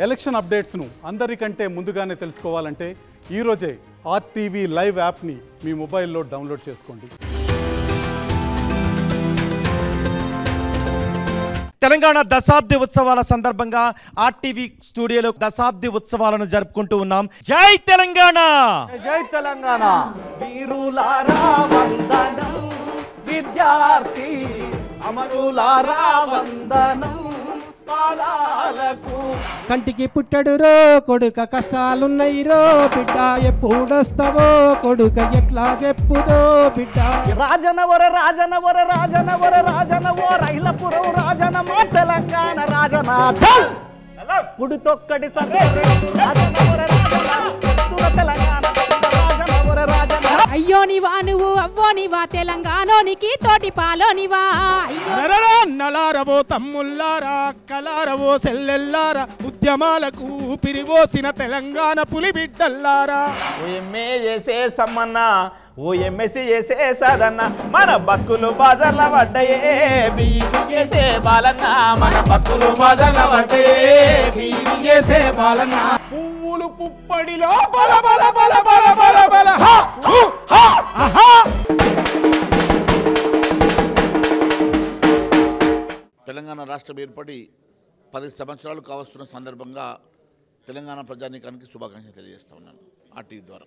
Election అప్డేట్స్ను అందరికంటే ముందుగానే తెలుసుకోవాలంటే ఈరోజే ఆర్టీవీ లైవ్ యాప్ని మీ మొబైల్లో డౌన్లోడ్ చేసుకోండి. తెలంగాణ దశాబ్ది ఉత్సవాల సందర్భంగా ఆర్టీవీ స్టూడియోలో దశాబ్ది ఉత్సవాలను జరుపుకుంటూ ఉన్నాం. జై తెలంగాణ, జై తెలంగాణ. వీరులారా వందనం, విద్యార్థి అమరులారా వందనం పాదాలకు. కంటికి పుట్టడు రో కొడుక, కష్టాలున్నాయి రో బిడ్డ, ఎప్పుడొస్తావో కొడుక, ఎట్లా చెప్పుదో బిడ్డ. రాజనవర రాజనవర రాజనవర రాజనవో రైలపురం రాజన మా తెలంగాణ రాజనాథ పుడు తొక్కడి రాజనవర రాజన తెలంగాణ రాజనవర రాజన. అయ్యో నివా నువ్వు అవ్వో నివా తెలంగాణోనికి తోటి పాలోనివా. నలారవో తమ్ముల్లారా, కలారవో సెల్లెల్లారా, ఉద్యమాలకు పిరివోసిన తెలంగాణ పులి బిడ్డల్లారా. ఓ ఎంఏ చేసే సమ్మన్న, ఓ ఎంఎస్సి చేసే సదన్న, మన బక్కులు బాజర్ల పడ్డయే బీబీ చేసే బాలన్న, మన బక్కులు బాజర్ల పడ్డయే బీబీ చేసే బాలన్న. పువ్వులు పుప్పడిలో బల బల బల బల బల బల హా హా హా. తెలంగాణ రాష్ట్రం ఏర్పడి 10 సంవత్సరాలు కావస్తున్న సందర్భంగా తెలంగాణ ప్రజానీకానికి శుభాకాంక్షలు తెలియజేస్తా ఉన్నాను ఆర్టీవీ ద్వారా.